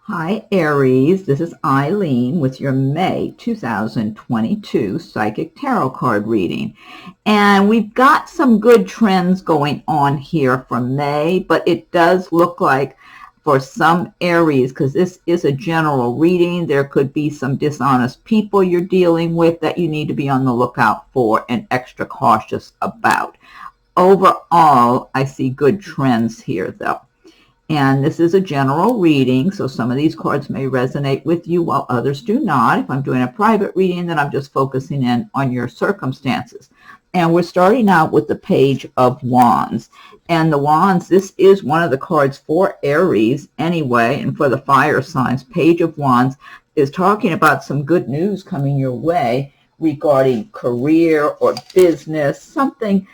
Hi, Aries. This is Eileen with your May 2022 Psychic Tarot card reading. And we've got some good trends going on here for May, but it does look like for some Aries, because this is a general reading, there could be some dishonest people you're dealing with that you need to be on the lookout for and extra cautious about. Overall, I see good trends here, though. And this is a general reading, so some of these cards may resonate with you while others do not. If I'm doing a private reading, then I'm just focusing in on your circumstances. And we're starting out with the Page of Wands. And the Wands, this is one of the cards for Aries anyway, and for the fire signs. Page of Wands is talking about some good news coming your way regarding career or business, something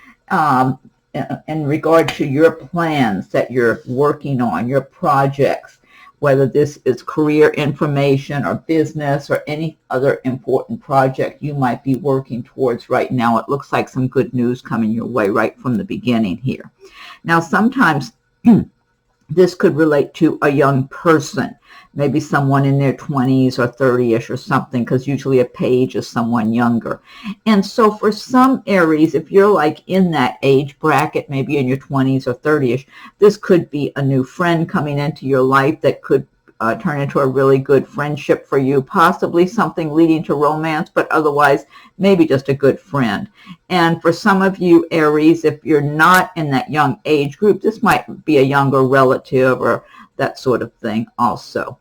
in regard to your plans that you're working on, your projects, whether this is career information or business or any other important project you might be working towards right now. It looks like some good news coming your way right from the beginning here. Now, sometimes this could relate to a young person, maybe someone in their 20s or 30ish or something, because usually a page is someone younger. And so for some Aries, if you're like in that age bracket, maybe in your 20s or 30ish, this could be a new friend coming into your life that could turn into a really good friendship for you, possibly something leading to romance, but otherwise maybe just a good friend. And for some of you Aries, if you're not in that young age group, this might be a younger relative or that sort of thing also.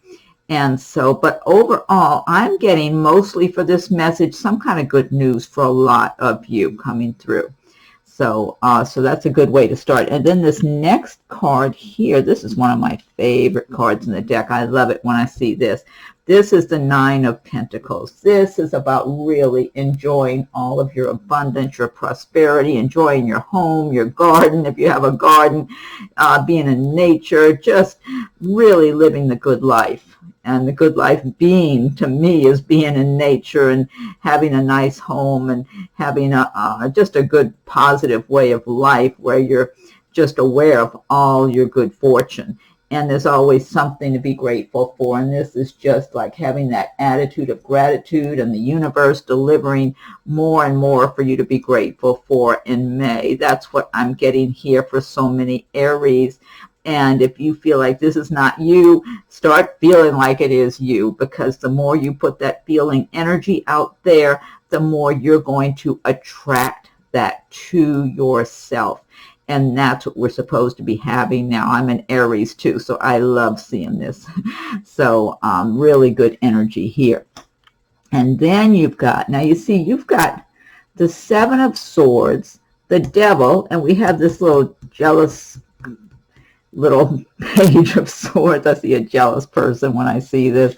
And so, but overall, I'm getting mostly for this message some kind of good news for a lot of you coming through. So that's a good way to start. And then this next card here, this is one of my favorite cards in the deck. I love it when I see this. This is the Nine of Pentacles. This is about really enjoying all of your abundance, your prosperity, enjoying your home, your garden, if you have a garden, being in nature, just really living the good life. And the good life being, to me, is being in nature and having a nice home and having just a good positive way of life where you're just aware of all your good fortune. And there's always something to be grateful for. And this is just like having that attitude of gratitude and the universe delivering more and more for you to be grateful for in May. That's what I'm getting here for so many Aries. And if you feel like this is not you, start feeling like it is you, because the more you put that feeling energy out there, the more you're going to attract that to yourself. And that's what we're supposed to be having now. I'm an Aries too, so I love seeing this. So really good energy here. And then you've got, now you see, you've got the Seven of Swords, the Devil, and we have this little jealous little Page of Swords. I see a jealous person when I see this.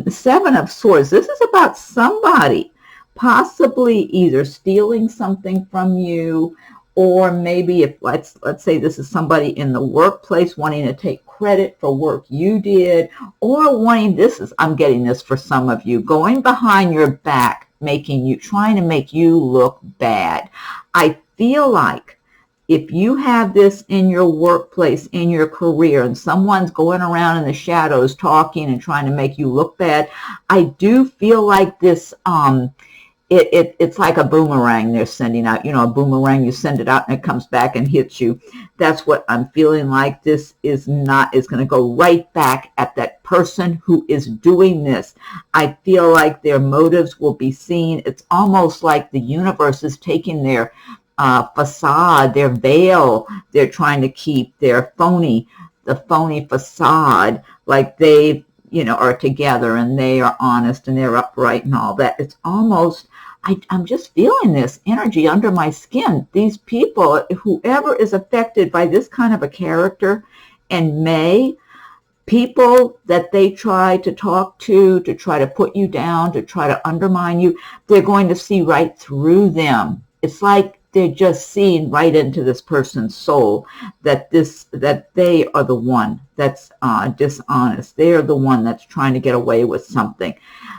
Seven of Swords. This is about somebody possibly either stealing something from you, or maybe if let's say this is somebody in the workplace wanting to take credit for work you did, or wanting, I'm getting this for some of you, going behind your back, trying to make you look bad. I feel like if you have this in your workplace, in your career, and someone's going around in the shadows talking and trying to make you look bad, I do feel like this, it's like a boomerang they're sending out. You know, a boomerang, you send it out and it comes back and hits you. That's what I'm feeling like. This is going to go right back at that person who is doing this. I feel like their motives will be seen. It's almost like the universe is taking their facade, their veil they're trying to keep, the phony facade, like they are together and they are honest and they're upright and all that. It's almost, I'm just feeling this energy under my skin. These people, whoever is affected by this kind of a character in May, people that they try to talk to try to put you down, to try to undermine you, they're going to see right through them. It's like they're just seeing right into this person's soul that they are the one that's dishonest. They are the one that's trying to get away with something.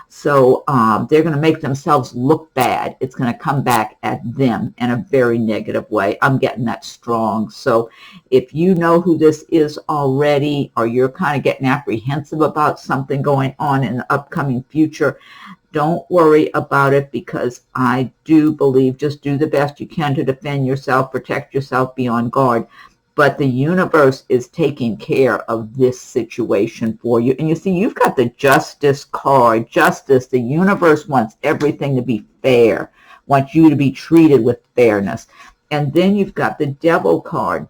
So they're going to make themselves look bad. It's going to come back at them in a very negative way. I'm getting that strong. So if you know who this is already, or you're kind of getting apprehensive about something going on in the upcoming future, don't worry about it, because I do believe just do the best you can to defend yourself, protect yourself, be on guard. But the universe is taking care of this situation for you. And you see, you've got the Justice card. Justice, the universe wants everything to be fair, wants you to be treated with fairness. And then you've got the Devil card.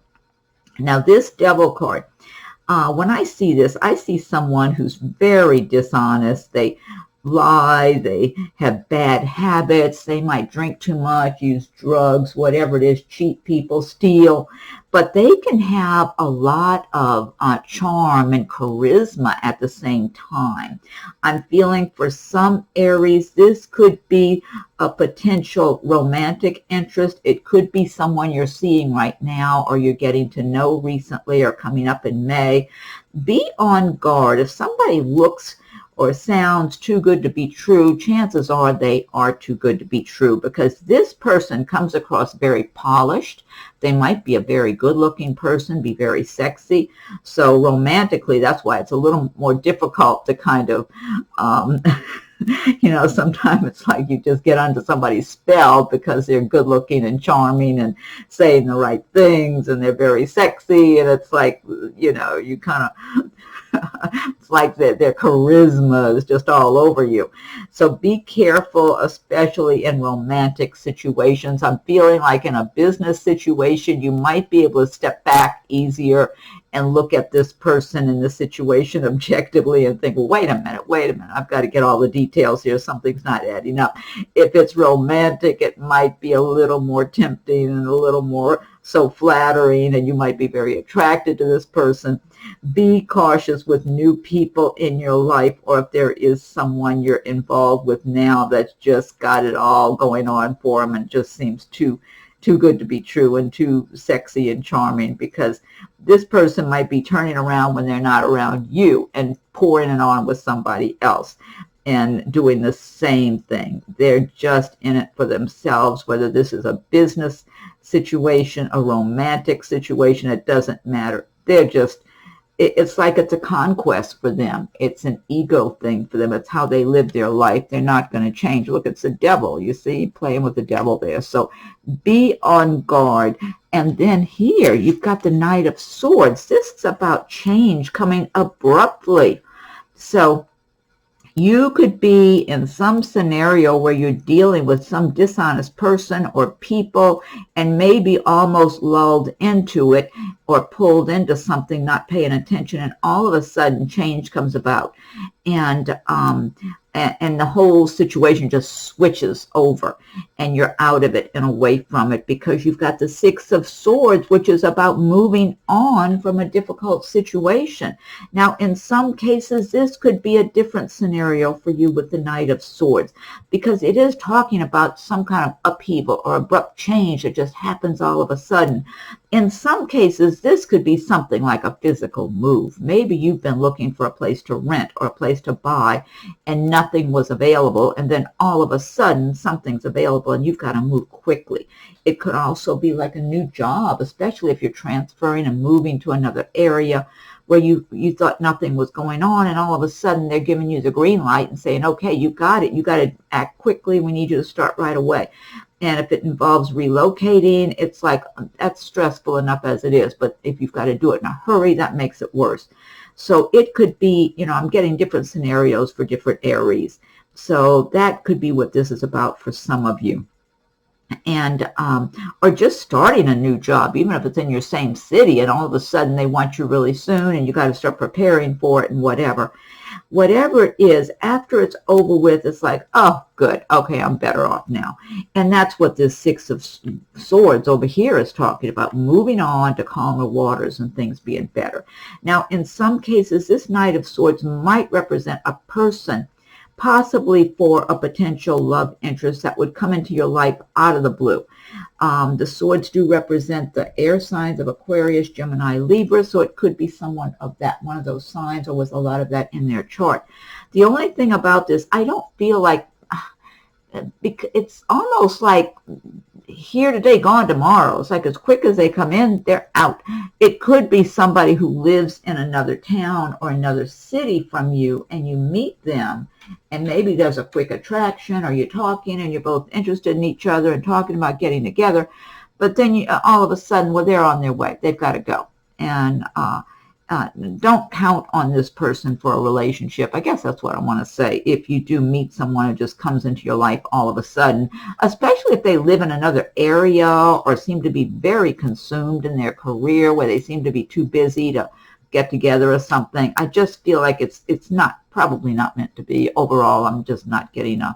Now, this Devil card, when I see this, I see someone who's very dishonest. They lie, they have bad habits, they might drink too much, use drugs, whatever it is, cheat people, steal, but they can have a lot of charm and charisma at the same time. I'm feeling for some Aries, this could be a potential romantic interest. It could be someone you're seeing right now, or you're getting to know recently, or coming up in May. Be on guard. If somebody looks or sounds too good to be true, chances are they are too good to be true, because this person comes across very polished. They might be a very good-looking person, be very sexy. So romantically, that's why it's a little more difficult to kind of, you know, sometimes it's like you just get under somebody's spell because they're good-looking and charming and saying the right things, and they're very sexy, and it's like, you know, you kind of... it's like their charisma is just all over you. So be careful, especially in romantic situations. I'm feeling like in a business situation, you might be able to step back easier and look at this person in the situation objectively and think, well, wait a minute, I've got to get all the details here. Something's not adding up. If it's romantic, it might be a little more tempting and a little more so flattering, and you might be very attracted to this person. Be cautious with new people in your life, or if there is someone you're involved with now that's just got it all going on for them and just seems too good to be true and too sexy and charming, because this person might be turning around when they're not around you and pouring it on with somebody else and doing the same thing. They're just in it for themselves, whether this is a business situation, a romantic situation, it doesn't matter. They're just, it's like it's a conquest for them. It's an ego thing for them. It's how they live their life. They're not going to change. Look, it's the devil, you see, playing with the devil there. So be on guard. And then here, you've got the Knight of Swords. This is about change coming abruptly. So you could be in some scenario where you're dealing with some dishonest person or people and maybe almost lulled into it or pulled into something, not paying attention, and all of a sudden change comes about. And the whole situation just switches over and you're out of it and away from it, because you've got the Six of Swords, which is about moving on from a difficult situation. Now, in some cases, this could be a different scenario for you with the Knight of Swords, because it is talking about some kind of upheaval or abrupt change that just happens all of a sudden. In some cases, this could be something like a physical move. Maybe you've been looking for a place to rent or a place to buy and nothing was available, and then all of a sudden something's available and you've got to move quickly. It could also be like a new job, especially if you're transferring and moving to another area where you thought nothing was going on, and all of a sudden they're giving you the green light and saying, okay, you got it. You got to act quickly. We need you to start right away. And if it involves relocating, it's like, that's stressful enough as it is. But if you've got to do it in a hurry, that makes it worse. So it could be, you know, I'm getting different scenarios for different Aries. So that could be what this is about for some of you. And or just starting a new job, even if it's in your same city, and all of a sudden they want you really soon and you got to start preparing for it and whatever it is, after it's over with, it's like, oh, good, okay, I'm better off now. And that's what this Six of Swords over here is talking about, moving on to calmer waters and things being better. Now, in some cases, this Knight of Swords might represent a person possibly for a potential love interest that would come into your life out of the blue. The swords do represent the air signs of Aquarius, Gemini, Libra, so it could be someone of that, one of those signs, or with a lot of that in their chart. The only thing about this, I don't feel like, it's almost like here today, gone tomorrow. It's like as quick as they come in, they're out. It could be somebody who lives in another town or another city from you, and you meet them, and maybe there's a quick attraction, or you're talking and you're both interested in each other and talking about getting together, but then you, all of a sudden, well, they're on their way. They've got to go. And don't count on this person for a relationship. I guess that's what I want to say. If you do meet someone who just comes into your life all of a sudden, especially if they live in another area or seem to be very consumed in their career, where they seem to be too busy to get together or something, I just feel like it's not, probably not meant to be. Overall, I'm just not getting a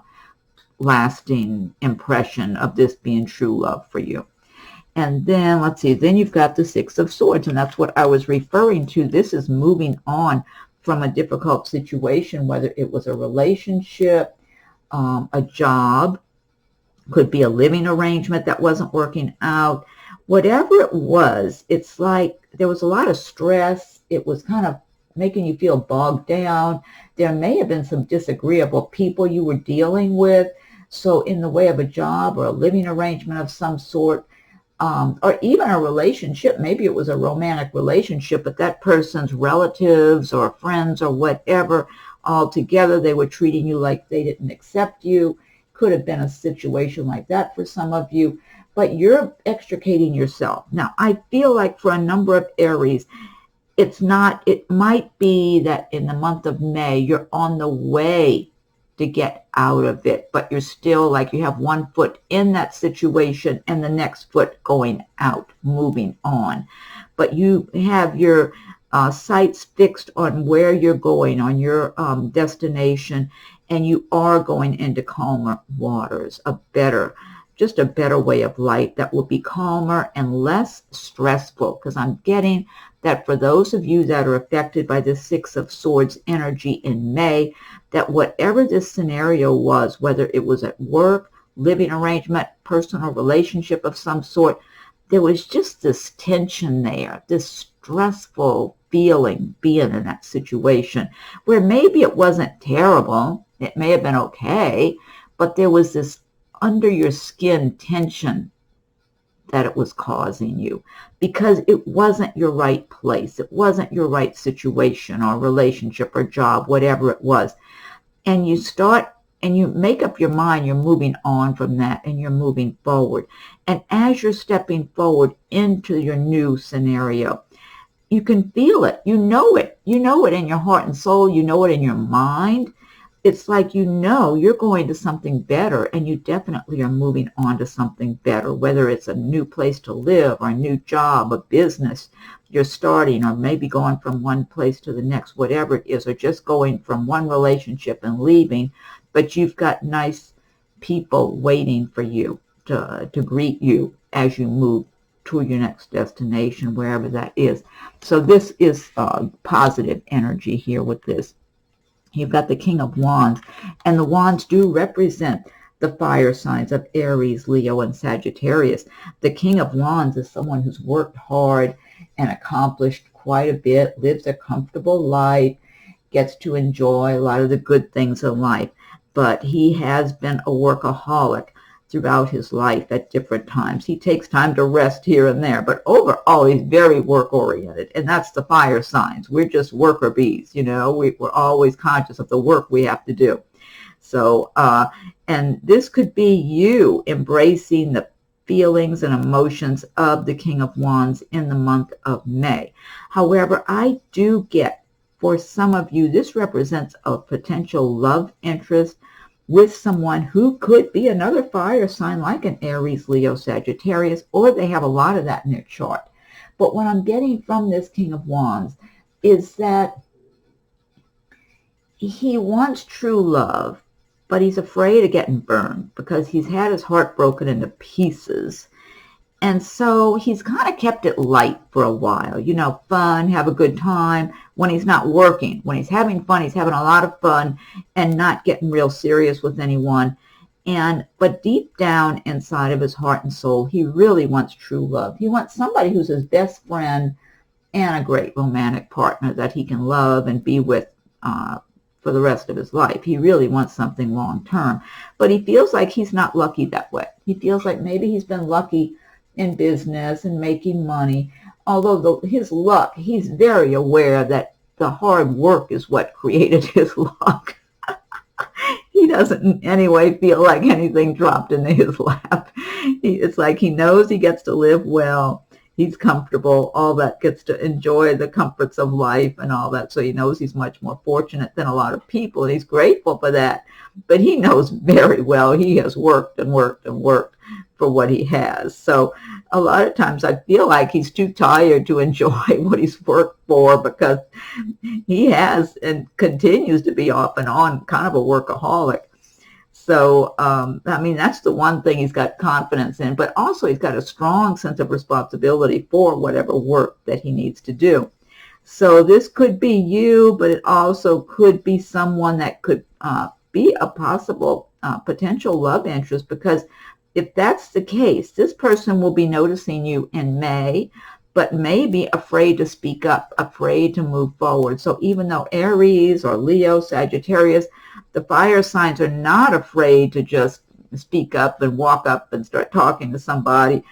lasting impression of this being true love for you. And then, let's see, then you've got the Six of Swords, and that's what I was referring to. This is moving on from a difficult situation, whether it was a relationship, a job, could be a living arrangement that wasn't working out. Whatever it was, it's like there was a lot of stress. It was kind of making you feel bogged down. There may have been some disagreeable people you were dealing with. So in the way of a job or a living arrangement of some sort, or even a relationship, maybe it was a romantic relationship, but that person's relatives or friends or whatever, all together, they were treating you like they didn't accept you. Could have been a situation like that for some of you, but you're extricating yourself. Now, I feel like for a number of Aries, it might be that in the month of May, you're on the way to get out of it, but you're still like you have one foot in that situation and the next foot going out, moving on. But you have your sights fixed on where you're going, on your destination, and you are going into calmer waters, just a better way of life that will be calmer and less stressful, because I'm getting that for those of you that are affected by the Six of Swords energy in May, that whatever this scenario was, whether it was at work, living arrangement, personal relationship of some sort, there was just this tension there, this stressful feeling being in that situation, where maybe it wasn't terrible, it may have been okay, but there was this under your skin tension that it was causing you, because it wasn't your right place. It wasn't your right situation or relationship or job, whatever it was. And you start and you make up your mind, you're moving on from that and you're moving forward. And as you're stepping forward into your new scenario, you can feel it. You know it in your heart and soul. You know it in your mind. It's like you're going to something better, and you definitely are moving on to something better, whether it's a new place to live or a new job, a business you're starting, or maybe going from one place to the next, whatever it is, or just going from one relationship and leaving, but you've got nice people waiting for you to greet you as you move to your next destination, wherever that is. So this is positive energy here with this. You've got the King of Wands, and the Wands do represent the fire signs of Aries, Leo, and Sagittarius. The King of Wands is someone who's worked hard and accomplished quite a bit, lives a comfortable life, gets to enjoy a lot of the good things in life, but he has been a workaholic throughout his life at different times. He takes time to rest here and there, but overall he's very work-oriented, and that's the fire signs. We're just worker bees, we're always conscious of the work we have to do. So, and this could be you embracing the feelings and emotions of the King of Wands in the month of May. However, I do get, for some of you, this represents a potential love interest with someone who could be another fire sign like an Aries, Leo, Sagittarius, or they have a lot of that in their chart. But what I'm getting from this King of Wands is that he wants true love, but he's afraid of getting burned because he's had his heart broken into pieces. And so he's kind of kept it light for a while, fun, have a good time, when he's not working. When he's having fun, he's having a lot of fun and not getting real serious with anyone. But deep down inside of his heart and soul, he really wants true love. He wants somebody who's his best friend and a great romantic partner that he can love and be with for the rest of his life. He really wants something long term. But he feels like he's not lucky that way. He feels like maybe he's been lucky in business and making money. Although his luck, he's very aware that the hard work is what created his luck. He doesn't in any way feel like anything dropped into his lap. It's like he knows he gets to live well. He's comfortable, all that, gets to enjoy the comforts of life and all that. So he knows he's much more fortunate than a lot of people, and he's grateful for that. But he knows very well he has worked and worked and worked for what he has. So a lot of times I feel like he's too tired to enjoy what he's worked for, because he has and continues to be off and on kind of a workaholic. So, I mean, that's the one thing he's got confidence in, but also he's got a strong sense of responsibility for whatever work that he needs to do. So this could be you, but it also could be someone that could be a possible potential love interest, because if that's the case, this person will be noticing you in May, but may be afraid to speak up, afraid to move forward. So even though Aries or Leo, Sagittarius, the fire signs are not afraid to just speak up and walk up and start talking to somebody.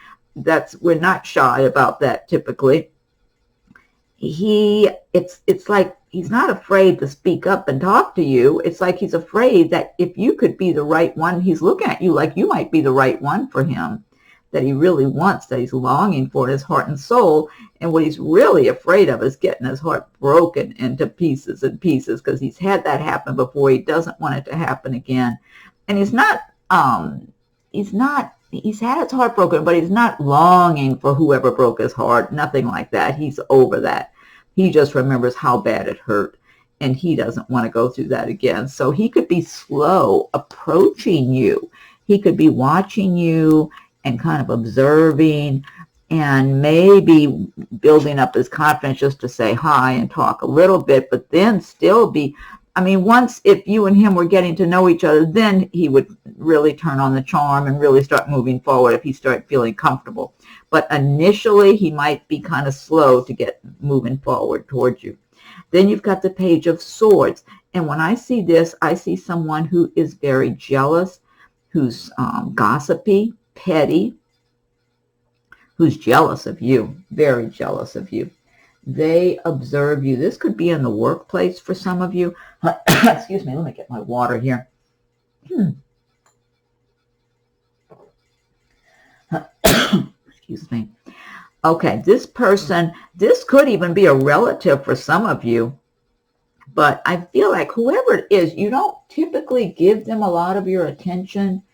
We're not shy about that typically. It's like he's not afraid to speak up and talk to you. It's like he's afraid that if you could be the right one, he's looking at you like you might be the right one for him, that he really wants, that he's longing for in his heart and soul. And what he's really afraid of is getting his heart broken into pieces and pieces, because he's had that happen before. He doesn't want it to happen again. And he's had his heart broken, but he's not longing for whoever broke his heart. Nothing like that. He's over that. He just remembers how bad it hurt, and he doesn't want to go through that again. So he could be slow approaching you. He could be watching you and kind of observing, and maybe building up his confidence just to say hi and talk a little bit, but then still be, I mean, once if you and him were getting to know each other, then he would really turn on the charm and really start moving forward if he started feeling comfortable. But initially, he might be kind of slow to get moving forward towards you. Then you've got the Page of Swords. And when I see this, I see someone who is very jealous, who's gossipy, petty, who's jealous of you, very jealous of you. They observe you. This could be in the workplace for some of you. Excuse me, let me get my water here. Excuse me. Okay, this person, this could even be a relative for some of you, but I feel like whoever it is, you don't typically give them a lot of your attention.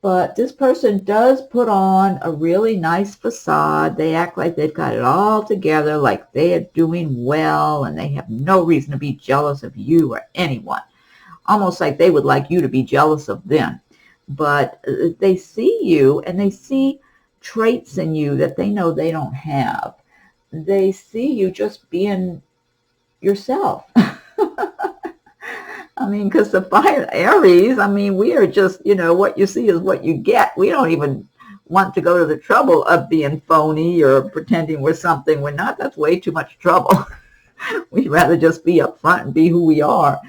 But this person does put on a really nice facade. They act like they've got it all together, like they are doing well, and they have no reason to be jealous of you or anyone. Almost like they would like you to be jealous of them. But they see you, and they see traits in you that they know they don't have. They see you just being yourself. I mean, because the fire Aries, I mean, we are just, what you see is what you get. We don't even want to go to the trouble of being phony or pretending we're something we're not. That's way too much trouble. We'd rather just be upfront and be who we are.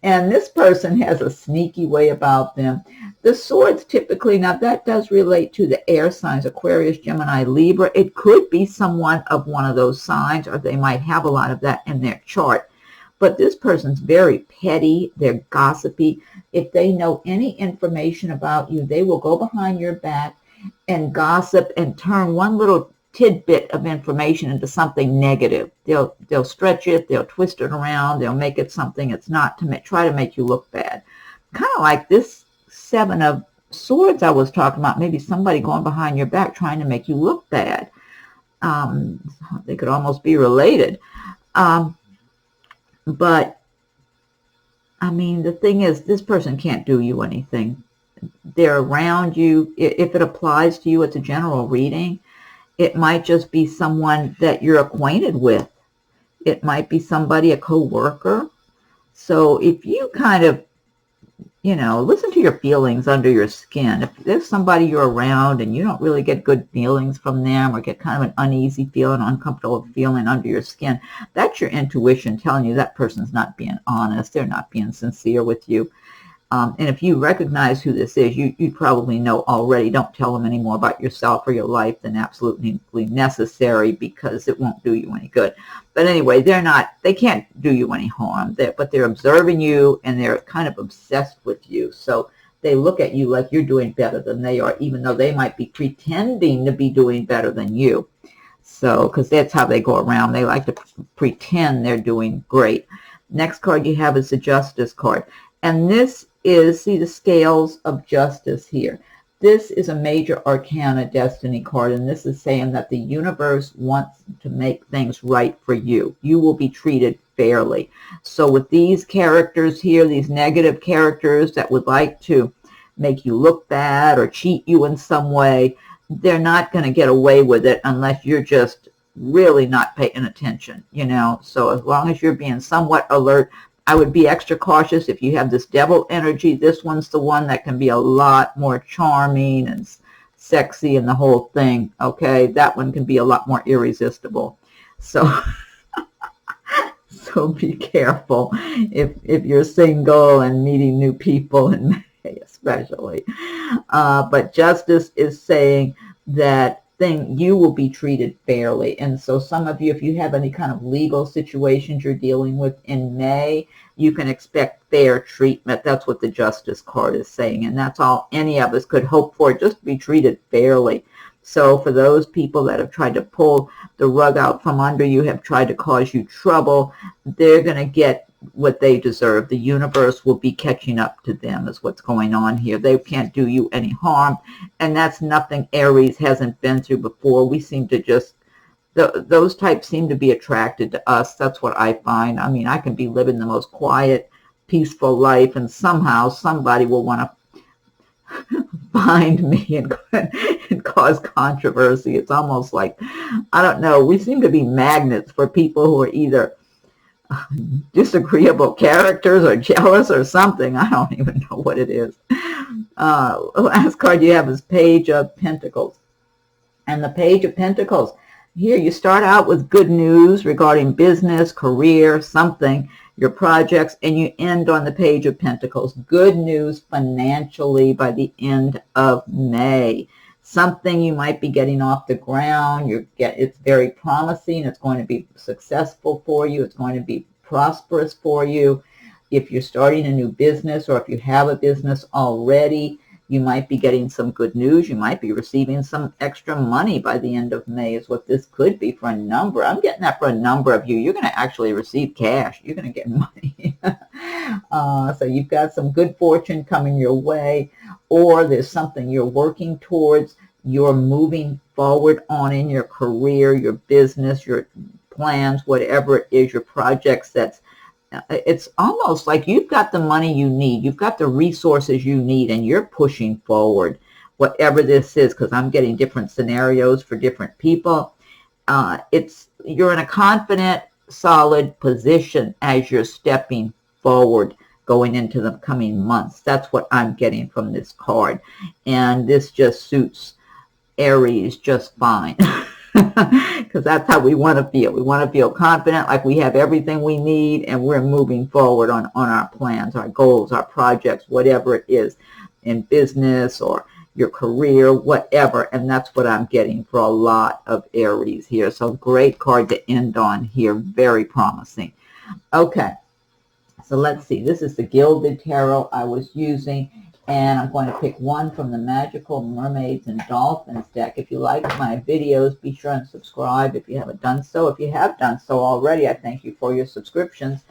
And this person has a sneaky way about them. The swords typically, now that does relate to the air signs, Aquarius, Gemini, Libra. It could be someone of one of those signs, or they might have a lot of that in their chart. But this person's very petty. They're gossipy. If they know any information about you, they will go behind your back and gossip and turn one little tidbit of information into something negative. They'll stretch it. They'll twist it around. They'll make it something it's not, to try to make you look bad. Kind of like this Seven of Swords I was talking about. Maybe somebody going behind your back trying to make you look bad. They could almost be related. But, I mean, the thing is, this person can't do you anything. They're around you. If it applies to you, it's a general reading. It might just be someone that you're acquainted with. It might be somebody, a co-worker. So if you kind of, you know, listen to your feelings under your skin. If there's somebody you're around and you don't really get good feelings from them, or get kind of an uneasy feeling, uncomfortable feeling under your skin, that's your intuition telling you that person's not being honest. They're not being sincere with you. And if you recognize who this is, you probably know already. Don't tell them any more about yourself or your life than absolutely necessary, because it won't do you any good. But anyway, they can't do you any harm, but they're observing you, and they're kind of obsessed with you. So they look at you like you're doing better than they are, even though they might be pretending to be doing better than you. So, because that's how they go around. They like to pretend they're doing great. Next card you have is the Justice card. And this is, see the scales of justice here. This is a major arcana destiny card, and this is saying that the universe wants to make things right for you. You will be treated fairly. So with these characters here, these negative characters that would like to make you look bad or cheat you in some way, they're not going to get away with it unless you're just really not paying attention, you know. So as long as you're being somewhat alert, I would be extra cautious. If you have this devil energy, this one's the one that can be a lot more charming and sexy and the whole thing, okay? That one can be a lot more irresistible. So so be careful if you're single and meeting new people, in May especially. But Justice is saying that you will be treated fairly. And so some of you, if you have any kind of legal situations you're dealing with in May, you can expect fair treatment. That's what the Justice card is saying. And that's all any of us could hope for, just to be treated fairly. So for those people that have tried to pull the rug out from under you, have tried to cause you trouble, they're going to get what they deserve. The universe will be catching up to them, is what's going on here. They can't do you any harm, and that's nothing Aries hasn't been through before. We seem to just, those types seem to be attracted to us. That's what I find. I mean, I can be living the most quiet, peaceful life, and somehow somebody will want to find me and cause controversy. It's almost like, I don't know, we seem to be magnets for people who are either disagreeable characters or jealous or something. I don't even know what it is. Last card you have is Page of Pentacles. And the Page of Pentacles, here you start out with good news regarding business, career, something, your projects, and you end on the Page of Pentacles. Good news financially by the end of May. Something you might be getting off the ground. It's very promising. It's going to be successful for you. It's going to be prosperous for you. If you're starting a new business, or if you have a business already, you might be getting some good news. You might be receiving some extra money by the end of May, is what this could be for a number. I'm getting that for a number of you. You're going to actually receive cash. You're going to get money. So you've got some good fortune coming your way, or there's something you're working towards. You're moving forward on in your career, your business, your plans, whatever it is, your projects. It's almost like you've got the money you need. You've got the resources you need, and you're pushing forward, whatever this is, because I'm getting different scenarios for different people. You're in a confident, solid position as you're stepping forward, going into the coming months. That's what I'm getting from this card. And this just suits Aries just fine. Because that's how we want to feel. We want to feel confident, like we have everything we need, and we're moving forward on our plans, our goals, our projects, whatever it is, in business or your career, whatever. And that's what I'm getting for a lot of Aries here. So great card to end on here. Very promising. Okay. So let's see. This is the Gilded Tarot I was using. And I'm going to pick one from the Magical Mermaids and Dolphins deck. If you like my videos, be sure and subscribe if you haven't done so. If you have done so already, I thank you for your subscriptions.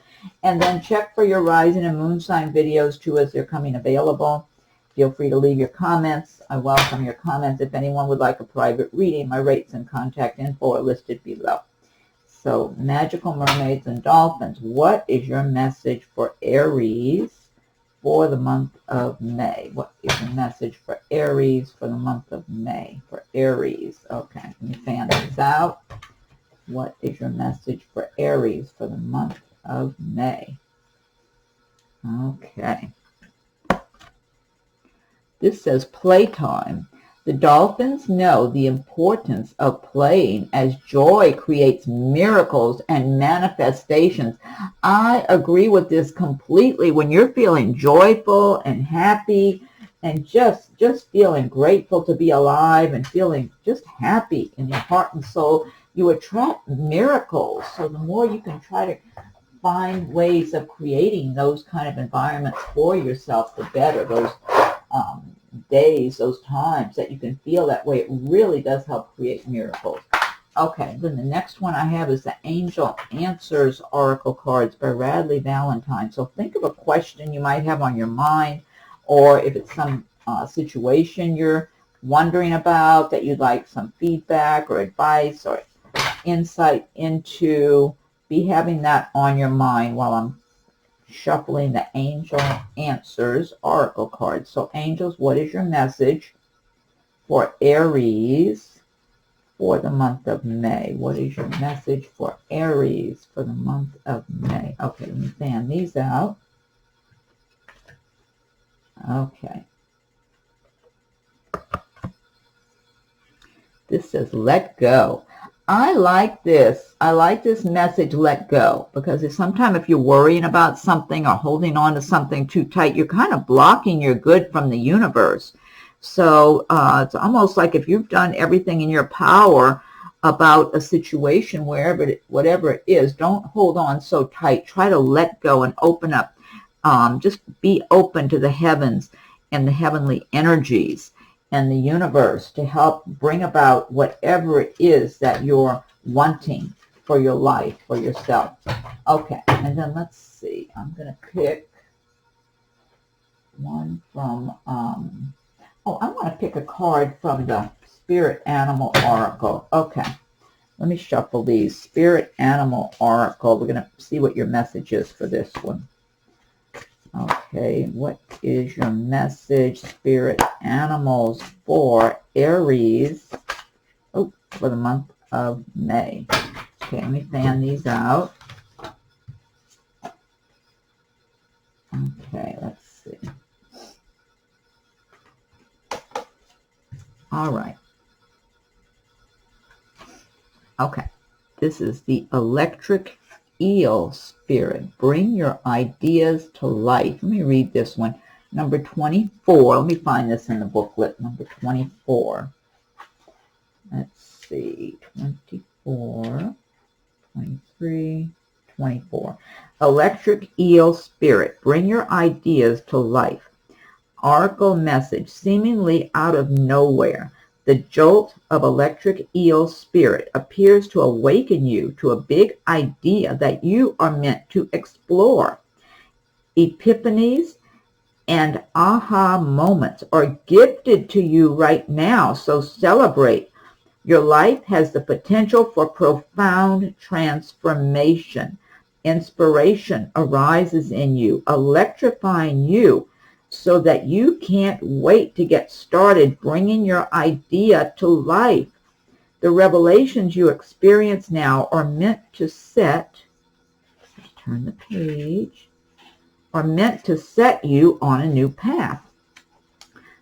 And then check for your Rising and Moon sign videos, too, as they're coming available. Feel free to leave your comments. I welcome your comments. If anyone would like a private reading, my rates and contact info are listed below. So, Magical Mermaids and Dolphins, what is your message for Aries for the month of May? What is the message for Aries for the month of May? For Aries. Okay, let me fan this out. what is your message for Aries for the month of May? Okay. This says playtime. The Dolphins know the importance of playing as joy creates miracles and manifestations. I agree with this completely. When you're feeling joyful and happy and just feeling grateful to be alive and feeling just happy in your heart and soul, you attract miracles. So the more you can try to find ways of creating those kind of environments for yourself, the better. Those days, those times that you can feel that way, it really does help create miracles. Okay, then the next one I have is the Angel Answers Oracle cards by Radleigh Valentine. So think of a question you might have on your mind, or if it's some situation you're wondering about that you'd like some feedback or advice or insight into, be having that on your mind while I'm shuffling the Angel Answers Oracle cards. So angels, what is your message for Aries for the month of May? What is your message for Aries for the month of May? Okay, let me fan these out. Okay. This says let go. I like this. I like this message, let go, because sometimes if you're worrying about something or holding on to something too tight, you're kind of blocking your good from the universe. So it's almost like if you've done everything in your power about a situation, whatever it is, don't hold on so tight. Try to let go and open up. Just be open to the heavens and the heavenly energies and the universe to help bring about whatever it is that you're wanting for your life, for yourself. Okay, and then let's see. I'm going to pick one from, I want to pick a card from the Spirit Animal Oracle. Okay, let me shuffle these. Spirit Animal Oracle. We're going to see what your message is for this one. Okay, what is your message, Spirit Animals, for Aries for the month of May? Okay, let me fan these out. Okay, let's see. All right. Okay, this is the Electric Eel Spirit. Bring your ideas to life. Let me read this one. Number 24. Let me find this in the booklet. Number 24. Let's see. 24, 23, 24. Electric Eel Spirit. Bring your ideas to life. Oracle message. Seemingly out of nowhere, the jolt of electric eel spirit appears to awaken you to a big idea that you are meant to explore. Epiphanies and aha moments are gifted to you right now, so celebrate. Your life has the potential for profound transformation. Inspiration arises in you, electrifying you, so that you can't wait to get started bringing your idea to life. The revelations you experience now are meant to set, let's turn the page, are meant to set you on a new path.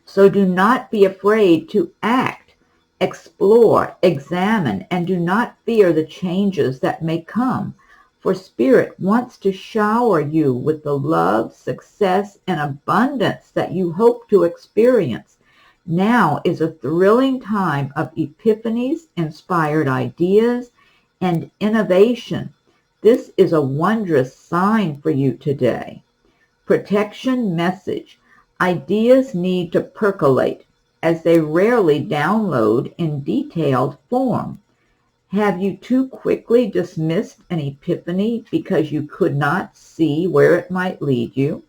So do not be afraid to act, explore, examine, and do not fear the changes that may come. For Spirit wants to shower you with the love, success, and abundance that you hope to experience. Now is a thrilling time of epiphanies, inspired ideas, and innovation. This is a wondrous sign for you today. Protection message. Ideas need to percolate, as they rarely download in detailed form. Have you too quickly dismissed an epiphany because you could not see where it might lead you?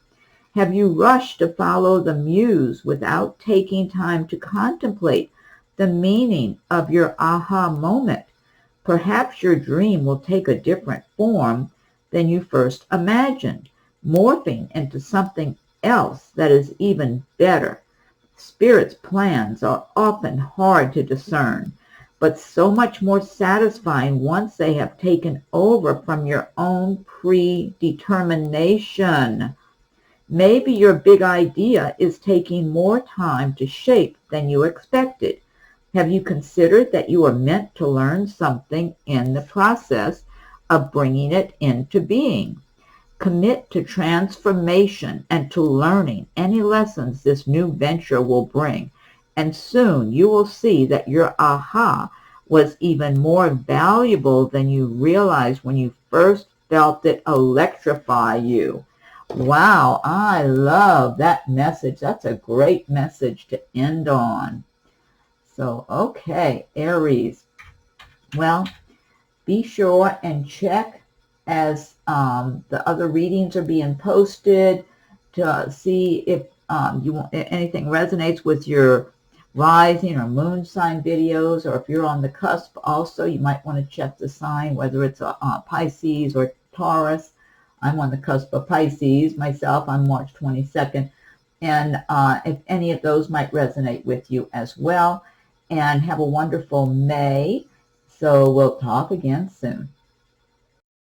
Have you rushed to follow the muse without taking time to contemplate the meaning of your aha moment? Perhaps your dream will take a different form than you first imagined, morphing into something else that is even better. Spirit's plans are often hard to discern, but so much more satisfying once they have taken over from your own predetermination. Maybe your big idea is taking more time to shape than you expected. Have you considered that you are meant to learn something in the process of bringing it into being? Commit to transformation and to learning any lessons this new venture will bring, and soon you will see that your aha was even more valuable than you realized when you first felt it electrify you. Wow, I love that message. That's a great message to end on. So, okay, Aries. Well, be sure and check as the other readings are being posted to see if anything resonates with your rising or moon sign videos, or if you're on the cusp also, you might want to check the sign, whether it's a Pisces or Taurus. I'm on the cusp of Pisces myself. I'm March 22nd. And if any of those might resonate with you as well. And have a wonderful May. So we'll talk again soon.